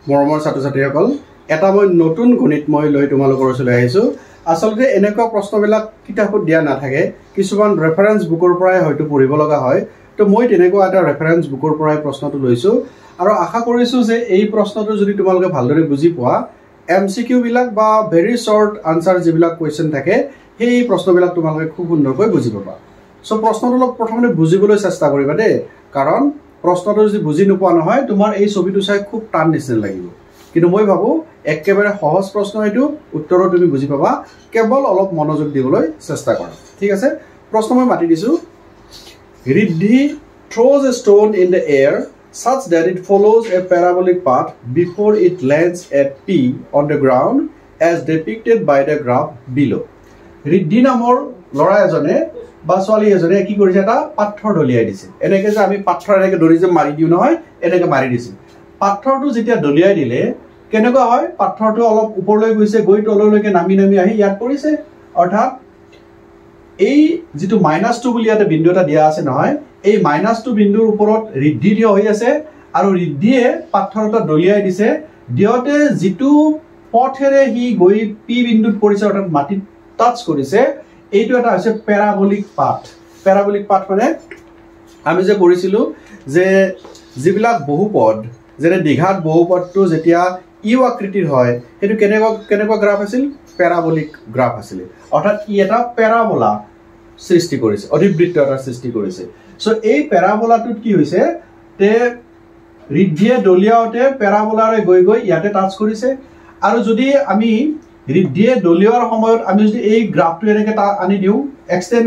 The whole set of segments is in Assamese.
মৰমৰ ছাত্ৰ-ছাত্ৰীসকল এটা মই নতুন গণিত মই লৈ তোমালোকৰ ওচৰলৈ আহিছোঁ আসলতে এনেকুৱা প্ৰশ্নবিলাক কিতাপত দিয়া নাথাকে কিছুমান ৰেফাৰেন্স বুকৰ পৰাই হয়তো পঢ়িব লগা হয় তো মই তেনেকুৱা এটা ৰেফাৰেন্স বুকৰ পৰাই প্ৰশ্নটো লৈছোঁ আৰু আশা কৰিছোঁ যে এই প্ৰশ্নটো যদি তোমালোকে ভালদৰে বুজি পোৱা এমচিকিউ বিলাক বা ভেৰি শৰ্ট আনসাৰ যিবিলাক কোৱেশ্চন থাকে সেই প্ৰশ্নবিলাক তোমালোকে খুব সুন্দৰকৈ বুজি পাবা সো প্ৰশ্নটো অলপ প্ৰথমতে বুজিবলৈ চেষ্টা কৰিবা দেই কাৰণ প্ৰশ্নটো যদি বুজি নোপোৱা নহয় তোমাৰ এই ছবিটো চাই খুব টান নিচিনা লাগিব কিন্তু মই ভাবো একেবাৰে সহজ প্ৰশ্ন এটো উত্তৰো তুমি বুজি পাবা কেৱল অলপ মনোযোগ দিবলৈ চেষ্টা কৰা ঠিক আছে প্ৰশ্ন মই মাতি দিছো Riddhi throws a stone in the air such that it follows a parabolic path before it lands at P on the ground as depicted by the graph below Riddhi নামৰ লৰা এজনে বা ছোৱালী এজনে কি কৰিছে এটা পাথৰ দলিয়াই দিছে এনেকৈ যে আমি পাথৰ এনেকৈ ধৰি যে মাৰি দিও নহয় এনেকৈ মাৰি দিছে পাথৰটো যেতিয়া দলিয়াই দিলে কেনেকুৱা হয় পাথৰটো অলপ ওপৰলৈ গৈছে গৈ তললৈকে নামি নামি আহি ইয়াত পৰিছে অৰ্থাৎ এই যেটো -2 বুলি এটা বিন্দু এটা দিয়া আছে নহয় এই -2 বিন্দুৰ ওপৰত ৰিদ্ধি দিয়া হৈ আছে আৰু ৰিদ্ধিয়ে পাথৰটো দলিয়াই দিছে দিয়তে যেটো পথেৰে হি গৈ পি বিন্দুত পৰিছে অৰ্থাৎ মাটিত টাচ কৰিছে এইটো এটা হৈছে প্যাৰাবলিক পাথ মানে আমি যে পঢ়িছিলো যে যিবিলাক বহুপদ যেনে দ্বিঘাত বহুপদটো যেতিয়া ইউ আকৃতিৰ হয় এটো কেনেকুৱা গ্ৰাফ আছিল প্যাৰাবলিক গ্ৰাফ আছিল অৰ্থাৎ ই এটা প্যাৰাবোলা সৃষ্টি কৰিছে অধিবৃত্ত এটা সৃষ্টি কৰিছে সো এই প্যাৰাবোলাটোত কি হৈছে তে ৰিদ্ধিয়ে দলিয়াওতে প্যাৰাবোলাৰে গৈ গৈ ইয়াতে টাচ কৰিছে আৰু যদি আমি ৰিদ্ধিয়ে দলিয়াৰ সময়ত আমি যদি এই গ্ৰাফটো এনেকৈ আনি দিও এক্সটেন্ড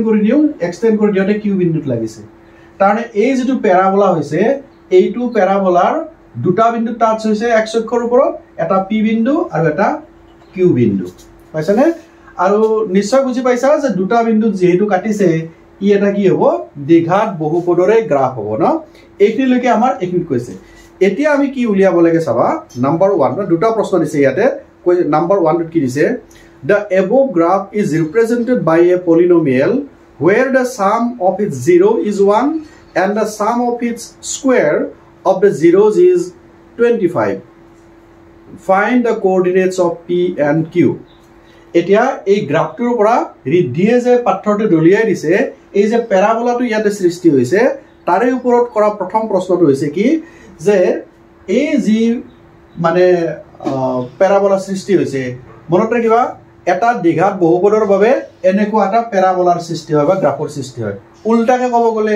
কৰি দিওতে কিউ বিন্দুত লাগিছে তাৰনে এই যেটো প্যাৰাবোলা হৈছে এইটো প্যাৰাবোলাৰ দুটা বিন্দু টাচ হৈছে এক্স অক্ষৰ ওপৰত এটা পি বিন্দু আৰু এটা কিউ বিন্দু পাইছানে আৰু নিশ্চয় বুজি পাইছা যে দুটা বিন্দু যেহেতু কাটিছে ই এটা কি হ'ব দ্বিঘাত বহুপদৰে গ্ৰাফ হ'ব ন এইখিনিলৈকে আমাৰ এইখিনি কৈছে এতিয়া আমি কি উলিয়াব লাগে চাবা নাম্বাৰ 1 দুটা প্ৰশ্ন দিছে ইয়াতে নাম্বাৰ 1 কি দিছে the above graph is represented by a polynomial where the sum of its zero is 1 and the sum of its square of the zeros is 25 find the coordinates of p and q এতিয়া এই গ্ৰাফটোৰ পৰা ৰিদ্ধিয়ে যে পাথৰটো দলিয়াই দিছে এই যে প্যাৰাবোলাটো ইয়াতে সৃষ্টি হৈছে তাৰে ওপৰত কৰা প্ৰথম প্ৰশ্নটো হৈছে কি যে এই যি মানে প্যাৰাবোলা সৃষ্টি হৈছে মনত ৰাখিবা এটা দ্বিঘাত বহুপদৰ বাবে এনেকুৱা এটা প্যাৰাবোলাৰ সৃষ্টি হয় বা গ্ৰাফৰ সৃষ্টি হয় উল্টাকে ক'ব গলে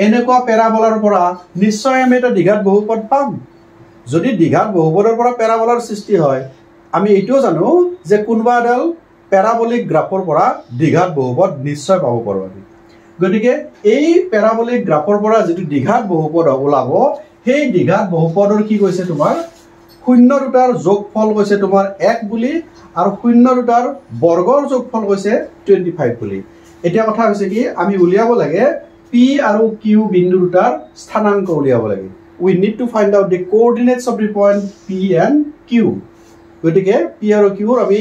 এনেকুৱা প্যাৰাবোলাৰ পৰা নিশ্চয় আমি এটা দ্বিঘাত বহুপদ পাম যদি দ্বিঘাত বহুপদৰ পৰা প্যাৰাবোলাৰ সৃষ্টি হয় আমি এটো জানো যে কোনবা এডাল প্যাৰাবলিক গ্ৰাফৰ পৰা দ্বিঘাত বহুপদ নিশ্চয় পাব পাৰো আমি গতিকে এই প্যাৰাবলিক গ্ৰাফৰ পৰা যেটো দ্বিঘাত বহুপদ ওলাব সেই দ্বিঘাত বহুপদৰ কি কৈছে তোমাৰ শূন্য দুটাৰ যোগফল কৈছে তোমাৰ 1 বুলি আৰু শূন্য দুটাৰ বৰ্গৰ যোগফল কৈছে 25 বুলি এতিয়া কথা হৈছে কি আমি উলিয়াব লাগে p আৰু q বিন্দু দুটাৰ স্থানাংক উলিয়াব লাগে we need to find out the coordinates of the point p and q গতিকে p আৰু q আমি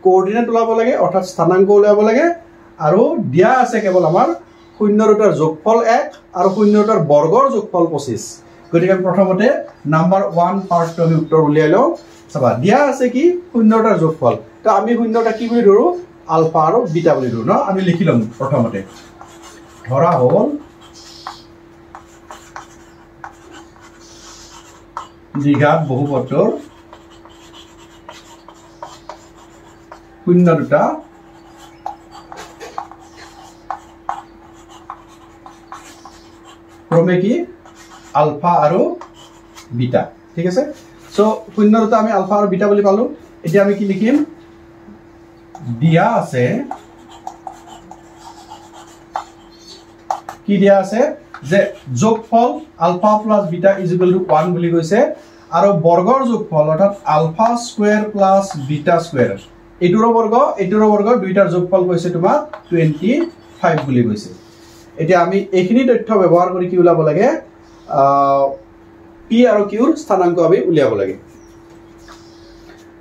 কোঅৰ্ডিনেট উলাব লাগে অৰ্থাৎ স্থানাংক উলিয়াব লাগে আৰু দিয়া আছে কেৱল আমাৰ শূন্য দুটাৰ যোগফল 1 আৰু শূন্য দুটাৰ বৰ্গৰ যোগফল 25 গতিকে প্ৰথমতে নাম্বাৰ 1 পাৰ্টটো আমি উত্তৰ উলিয়াই লও চাবা দিয়া আছে কি শূন্য দুটাৰ যোগফল তো আমি শূন্যটা কি বুলি ধৰো আলফা আৰু বিটা বুলি ধৰো ন আমি লিখি লম প্ৰথমতে ধৰা হ'ল দ্বিঘাত বহুপদৰ শূন্য দুটা ক্ৰমে কি আলফা আৰু বিটা ঠিক আছে সো শূন্য দুটা আমি আলফা আৰু বিটা বুলি পালো এতিয়া আমি কি লিখিম দিয়া আছে কি দিয়া আছে যে যোগফল alpha plus beta is equal to 1 বুলি কৈছে আৰু বৰ্গৰ যোগফল অৰ্থাৎ alpha square plus beta square এটোৰ বৰ্গ দুইটাৰ যোগফল কৈছে তোমাৰ 25 বুলি কৈছে এতিয়া আমি এইখিনি তথ্য ব্যৱহাৰ কৰি কি উলাব লাগে p আৰু q ৰ স্থানাংক আমি উলিয়াব লাগে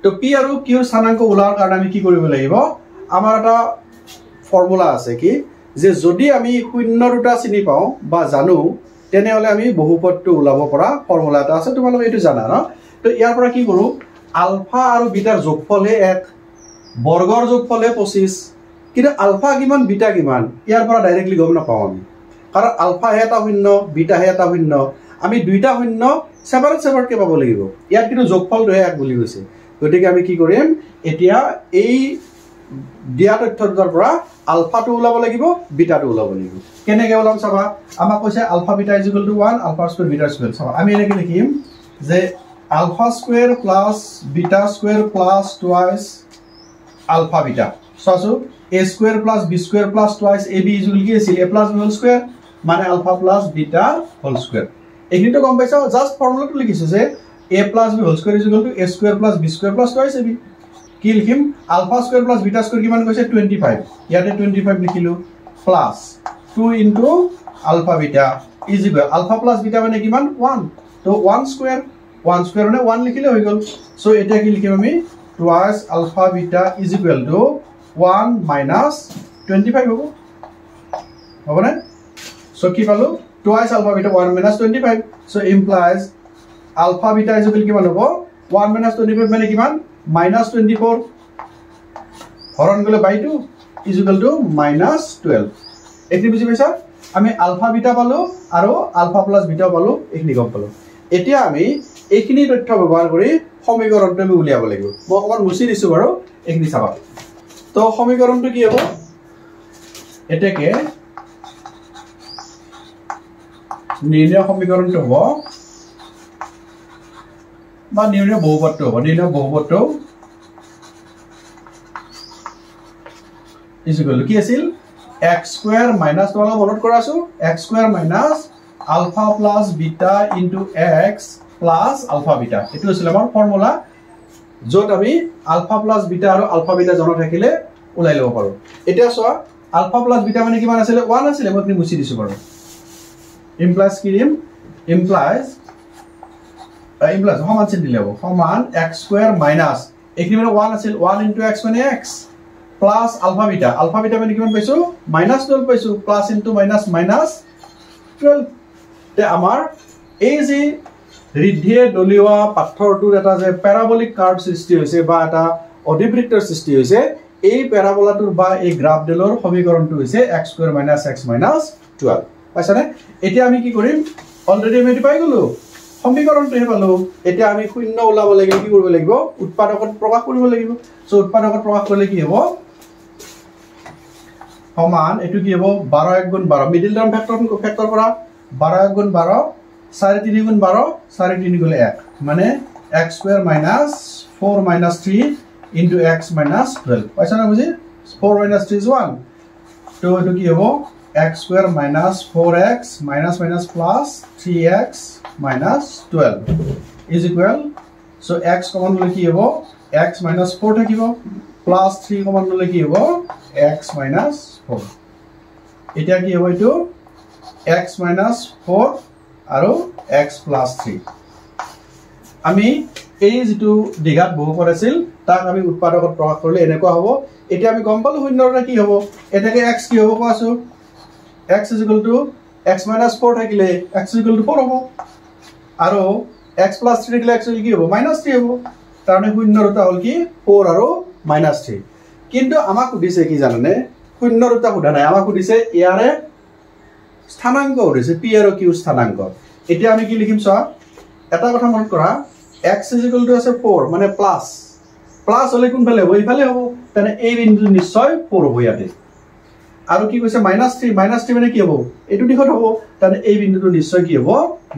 তো p আৰু q ৰ স্থানাংক উলাৰ কাৰণে আমি কি কৰিব লাগিব আমাৰ এটা ফৰ্মুলা আছে কি যে যদি আমি শূন্য দুটা চিনি পাও বা জানো তেনেহলে আমি বহুপদটো উলাব পৰা ফৰ্মুলা এটা আছে তোমালোকে এটো জানা ন তো ইয়াৰ পৰা কি কৰোঁ আলফা আৰু বিটাৰ যোগফলহে 1 বৰ্গৰ যোগফলহে 25 কিন্তু আলফা কিমান বিটা কিমান ইয়াৰ পৰা ডাইৰেক্টলি গম নাপাওঁ আমি কাৰণ আলফাহে এটা শূন্য বিটাহে এটা শূন্য আমি দুইটা শূন্য সেপাৰেটকে পাব লাগিব ইয়াত কিন্তু যোগফলটোহে 1 বুলি কৈছে গতিকে আমি কি কৰিম এতিয়া এই দিয়া তথ্যৰ পৰা আলফাটো ওলাব লাগিব বিটাটো ওলাব লাগিব কেনেকৈ ওলাম চাবা আমাক কৈছে alpha beta = 1 alpha square beta square চাবা আমি এনেকৈ লিখিম যে alpha square plus beta square plus twice alpha beta চাচো a square plus b square plus twice ab = কি আছিল a plus b whole square মানে alpha plus beta whole square এইটো গম পাইছা জাস্ট ফৰ্মুলাটো লিখিছো যে a plus b whole square = a square plus b square plus twice ab কি লিখিম alpha square plus beta square কিমান কৈছে 25 ইয়াতে 25 লিখিলো plus 2 into alpha beta = alpha plus beta মানে কিমান 1 তো 1 স্কয়াৰ মানে 1 লিখিলে হৈ গল সো এটা কি লিখিম আমি টুৱাইস আলফা বিটা = 1 minus 25 হ'ব না সো কি পালো twice alpha beta 1 minus 25 so implies alpha beta = কিমান হ'ব 1 minus 25 মানে কিমান -24 হৰণ গলে বাই 2 = -12 এটি বুজি পাইছা আমি আলফা বিটা পালো আৰু আলফা প্লাস বিটা পালো এইখিনি গম পালো এতিয়া আমি এইখিনি তথ্য ব্যৱহাৰ কৰি সমীকৰণটো আমি উলিয়াব লাগিব মই অকমান মুছি দিছো বাৰু এইখিনি চাবা তো সমীকৰণটো কি হ'ব এটাকে নিৰ্ণয় সমীকৰণটো হ'ব বা নিৰ্ণয় বহুপদটো হ'ব নিৰ্ণয় বহুপদটো = কি আছিল x স্কয়াৰ মাইনাস তোমালোক মনত কৰাছো x square minus alpha plus beta into x plus alpha beta এটো আছিল আমাৰ ফৰ্মুলা যত আমি আলফা প্লাস বিটা আৰু আলফা বিটা জন থাকিলে উলাই লব পাৰো এটা চোৱা আলফা প্লাস বিটা মানে কিমান আছিল 1 আছিল মই তুমি মুছি দিছো বাৰু implies কি দিম implies সমান চিন দিলে হ'ব সমান x স্কয়াৰ মাইনাস এখিনি মানে 1 আছিল 1 ইনটু x মানে x প্লাস আলফা বিটা মানে কিমান পাইছো -12 পাইছো প্লাস ইনটু মাইনাস -12 তে আমাৰ এই যে ঋদ্ধিয়ে দলিওৱা পাথৰটোৰ এটা যে প্যাৰাবলিক কাৰ্ভ সৃষ্টি হৈছে বা এটা অধিবৃত্তৰ সৃষ্টি হৈছে এই প্যাৰাবোলাটোৰ বা এই গ্ৰাফডেলৰ সমীকৰণটো হৈছে x square minus x minus 12 পাইছানে এতিয়া আমি কি কৰিম অলৰেডি আমি পাই গলো সমীকৰণটো হে পালো এতিয়া আমি শূন্য ওলাব লাগিব কি কৰিব লাগিব উৎপাদকত প্ৰকাশ কৰিব লাগিব সো উৎপাদকত প্ৰকাশ কৰিলে কি হ'ব সমান এটো কি হ'ব 12 1 * 12 মিডল টার্ম ফ্যাক্টৰ পৰা 12 1 * 12 4 3 * 12 4 3 গলে 1 মানে x square minus 4 minus 3 into x minus 12 পাইছা না বুজি 4 minus 3 is 1 তো এটো কি হ'ব x square minus 4x minus minus plus 3x minus 12 is equal so x common ললে কি হ'ব x minus 4 থাকিব plus 3 কমন ললে কি হ'ব x minus 4 এটা কি হ'ব এটো x minus 4 আৰু x plus 3 আমি এই যেটো দিঘাত বহুপদ আছিল তাক আমি উৎপাদকত প্ৰকাশ কৰিলে এনেকুৱা হ'ব এতিয়া আমি গম পালো শূন্যৰটা কি হ'ব এটাকে x কি হ'ব কোৱাছো x = x minus 4 থাকিলে x = 4 হ'ব আৰু x plus 3 থাকিলে x কি হ'ব -3 হ'ব তাৰমানে শূন্যৰটা হ'ল কি 4 আৰু -3 কিন্তু আমাক সুধিছে কি জানানে শূন্যৰটা সোধা নাই আমাক সুধিছে ইয়াৰে স্থানাঙ্ক হৈছে p আৰু q স্থানাঙ্ক এতিয়া আমি কি লিখিম চোৱা এটা কথা মনত কৰা x = আছে 4 মানে প্লাস হলে কোন ফালে হ'ব ইফালে হ'ব তেনে এই বিন্দু নিশ্চয় 4 হ'ব ইয়াতে আৰু কি কৈছে -3 মানে কি হ'ব এটো দিশত হ'ব তেনে এই বিন্দুটো নিশ্চয় কি হ'ব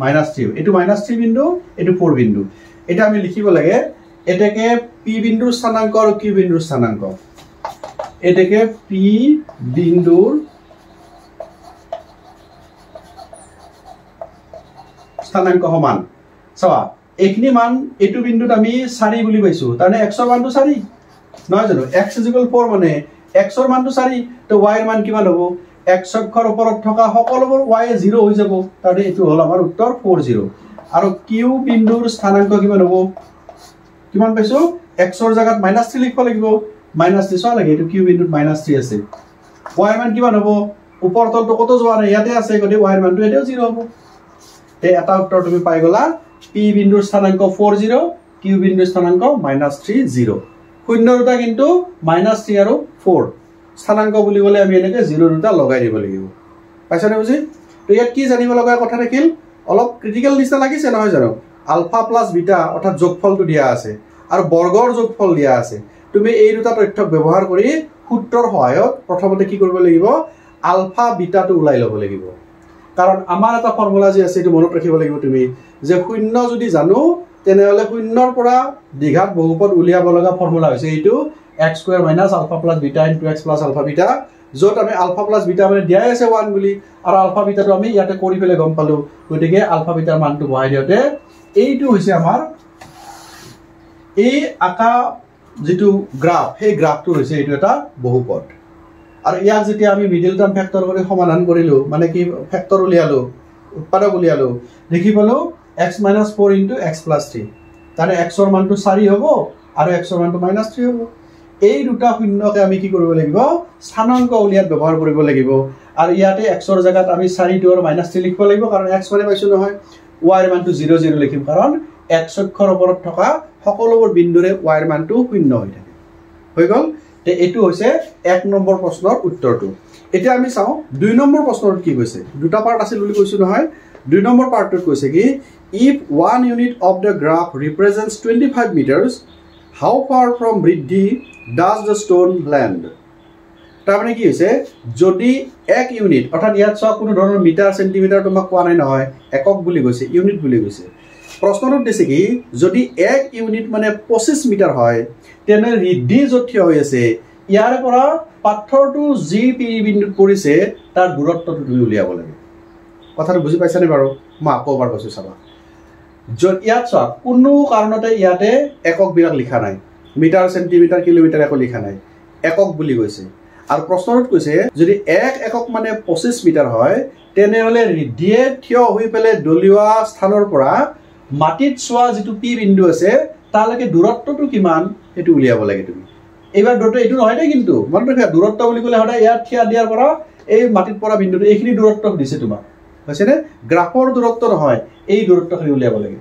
-3 এটো -3 বিন্দু এটো 4 বিন্দু এটা আমি লিখিব লাগে এটাকে p বিন্দুৰ স্থানাঙ্ক আৰু q বিন্দুৰ স্থানাঙ্ক এটাকে p বিন্দুৰ স্থানাঙ্ক সমান চাবা এইখিনি মান এটো বিন্দুত আমি 4 বুলি পাইছো তাৰনে x ৰ মানটো 4 নহয় জানো x = 4 মানে x ৰ মানটো 4 তো y ৰ মান কিমান হ'ব x অক্ষৰ ওপৰত থকা সকলোবোৰ y 0 হৈ যাব তাৰনে এটো হল আমাৰ উত্তৰ 40 আৰু q বিন্দুৰ স্থানাঙ্ক কিমান হ'ব কিমান পাইছো x ৰ জাগাত -3 লিখিব লাগিব -3 চোৱা লাগে এটো q বিন্দুত -3 আছে y ৰ মান কিমান হ'ব ওপৰ তলটো কত যোৱা নাই ইয়াতে আছে গতি y ৰ মানটো এটাও 0 হ'ব তে এটা উত্তৰ তুমি পাই গলা পি বিন্দুৰ স্থানাংক 40 কিউ বিন্দুৰ স্থানাংক -3 0 শূন্য দুটা কিন্তু -3 আৰু 4 স্থানাংক বুলি গলে আমি এনেকে 0 দুটা লগাই দিব লাগিব পাইছানে বুজি তো ইয়াত কি জানিব লগা কথা থাকিল অলপ ক্রিটিক্যাল নিচিনা লাগিছে নহয় জানো আলফা প্লাস বিটা অৰ্থাৎ যোগফলটো দিয়া আছে আৰু বৰ্গৰ যোগফল দিয়া আছে তুমি এই দুটা তথ্য ব্যৱহাৰ কৰি সূত্ৰৰ সহায়ত প্ৰথমতে কি কৰিব লাগিব আলফা বিটাটো উলাই ল'ব লাগিব কাৰণ আমাৰ এটা ফৰ্মুলা যে আছে এটো মনত ৰাখিব লাগিব তুমি যে শূন্য যদি জানো তেনেহলে শূন্যৰ পৰা দ্বিঘাত বহুপদ উলিয়াব লগা ফৰ্মুলা হৈছে এইটো x² - alpha plus beta into x plus alpha beta যত আমি alpha plus beta মানে দিয়াই আছে 1 বুলি আৰু alpha beta টো আমি ইয়াতে কৰি ফেলে গম পালো গতিকে alpha beta ৰ মানটো বহাই দিওতে এইটো হৈছে আমাৰ এই আকা যেটো গ্ৰাফ সেই গ্ৰাফটো হৈছে এইটো এটা বহুপদ আৰু ইয়াক যেতিয়া আমি মিডল টাৰ্ম ফ্যাক্টৰ কৰি সমাধান কৰিলো মানে কি ফ্যাক্টর উলিয়ালো উৎপাদক উলিয়ালো দেখি পালো x - 4 into x plus 3 তাৰে x ৰ মানটো 4 হ'ব আৰু x ৰ মানটো -3 হ'ব এই দুটা শূন্যকে আমি কি কৰিব লাগিব স্থানাংক উলিয়াত ব্যৱহাৰ কৰিব লাগিব আৰু ইয়াতে x ৰ জায়গাত আমি 4 টো আৰু -3 লিখিব লাগিব কাৰণ x মানে পাইছো নহয় y ৰ মানটো 0 0 লিখিম কাৰণ x অক্ষৰ ওপৰত থকা সকলোবোৰ বিন্দুৰে y ৰ মানটো 0 হৈ থাকে হৈ গল তে এটো হৈছে 1 নম্বৰ প্ৰশ্নৰ উত্তৰটো এতিয়া আমি চাও 2 নম্বৰ প্ৰশ্নত কি কৈছে দুটা পাৰ্ট আছিল বুলি কৈছো নহয় 2 নম্বৰ পাৰ্টত কৈছে কি if 1 unit of the graph represents 25 meters how far from বৃদ্ধি does the stone land তাৰ মানে কি হৈছে যদি 1 ইউনিট অৰ্থাৎ ইয়াত সব কোনো ধৰণৰ মিটাৰ সেন্টিমিটাৰ তোমাক কোৱা নাই নহয় একক বুলি কৈছে ইউনিট বুলি কৈছে প্ৰশ্নটো দিছে কি যদি 1 ইউনিট মানে 25 মিটাৰ হয় তেনে ঋদ্ধি যথিয় হৈ আছে ইয়াৰ পৰা পাথৰটো জি পি বিন্দুত পৰিছে তাৰ দূৰত্বটো তুমি উলিয়াব লাগে কথাটো বুজি পাইছানে বাৰু মই আকৌ এবাৰ কৈছো চাবা যদি ইয়াত সব কোনো কাৰণতে ইয়াতে একক বিৰাক লিখা নাই মিটাৰ সেন্টিমিটাৰ কিলোমিটাৰ একো লিখা নাই একক বুলি কৈছে আৰু প্ৰশ্নটোত কৈছে যদি 1 একক মানে 25 মিটাৰ হয় তেনেহলে ঋদ্ধিয়ে থিয় হৈ পেলে দলিওৱা স্থানৰ পৰা মাটিত সোৱা যেটো পি বিন্দু আছে তালৈকে দূৰত্বটো কিমান এটো উলিয়াব লাগে তুমি এবাৰ দূৰত্ব এটো নহয় দে কিন্তু মনত ৰাখা দূৰত্ব বুলি কলে হডা ইয়াত থিয়া দিয়াৰ পৰা এই মাটিত পৰা বিন্দুটো এইখিনি দূৰত্ব দিছে তোমাক হৈছেনে গ্ৰাফৰ দূৰত্ব নহয় এই দূৰত্বখিনি উলিয়াব লাগে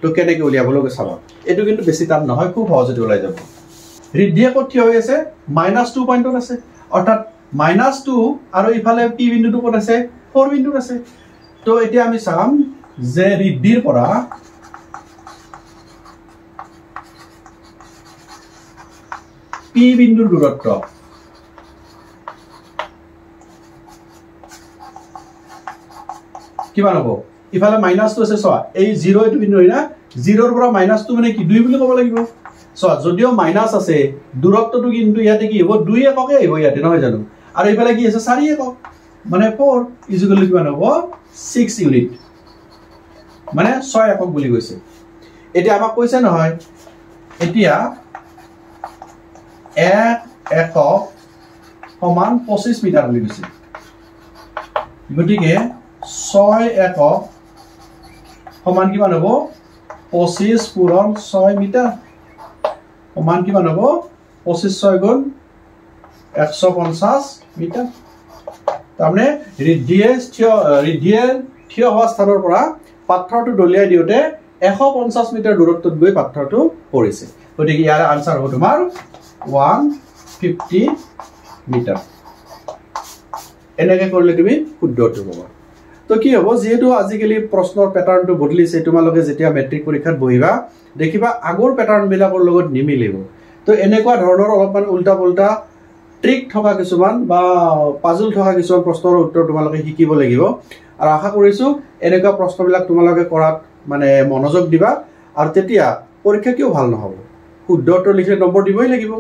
তো কেনেকৈ উলিয়াব লাগে চাবা এটো কিন্তু বেছি টান নহয় খুব সহজে ওলাই যাব ঋদ্ধিয়ে ক'ত থিয় হৈ আছে -2 পইণ্টত আছে অৰ্থাৎ -2 আৰু ইফালে পি বিন্দুটো ক'ত আছে 4 বিন্দুত আছে তো এতিয়া আমি চাম যে ঋদ্ধিৰ পৰা পি বিন্দুৰ দূৰত্ব কিমান হ'ব ইফালে -2 আছে সোৱা এই 0 এটো বিন্দু না 0 ৰ পৰা -2 মানে কি 2 বুলি ক'ব লাগিব সোৱা যদিও মাইনাস আছে দূৰত্বটো কিন্তু ইয়াতে কি হ'ব 2 এককে হ'ব ইয়াতে নহয় জানো আৰু ইফালে কি আছে 4 একক মানে 4 ইকুৱেল টু কিমান হ'ব 6 ইউনিট মানে 6 একক বুলি কৈছে এতিয়া আমাক কৈছে নহয় এতিয়া 1 একক সমান 25 মিটাৰ বুলি কৈছে গতিকে 6 একক সমান কিমান হ'ব 25 পূৰণ 6 মিটাৰ সমান কিমান হ'ব 25 6 গুণ 150 মিটাৰ তাৰমানে ঋদ্ধিয়ে থিয় হোৱা স্থানৰ পৰা পাথৰটো দলিয়াই দিওতে 150 মিটাৰ দূৰত্বত গৈ পাথৰটো পৰিছে গতিকে ইয়াৰ আনসাৰ হ'ব তোমাৰ 150 মিটাৰ এনেকৈ কৰিলে তুমি শুদ্ধটো পাবা তো কি হ'ব যেহেতু আজিকালি প্ৰশ্নৰ প্যাটাৰ্নটো বদলিছে তোমালোকে যেতিয়া মেট্ৰিক পৰীক্ষাত বহিবা দেখিবা আগৰ প্যাটাৰ্ন বিলাকৰ লগত নিমিলিব তো এনেকুৱা ধৰণৰ অলপমান উল্টা পুল্টা ট্ৰিক থকা কিছুমান বা পাজল থকা কিছুমান প্ৰশ্নৰ উত্তৰ তোমালোকে শিকিব লাগিব আৰু আশা কৰিছো এনেকুৱা প্ৰশ্নবিলাক তোমালোকে কৰাত মানে মনোযোগ দিবা আৰু তেতিয়া পৰীক্ষা কিয় ভাল নহব শুদ্ধ উত্তৰ লিখিলে নম্বৰ দিবই লাগিব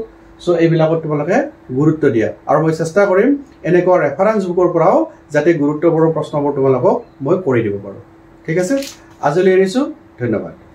সো এইবিলাকত তোমালোকে গুৰুত্ব দিয়া আৰু মই চেষ্টা কৰিম এনেকুৱা ৰেফাৰেন্স বুকৰ পৰাও যাতে গুৰুত্বপূৰ্ণ প্ৰশ্নবোৰ তোমালোকক মই কৰি দিব পাৰো ঠিক আছে আজিলৈ এৰিছো ধন্যবাদ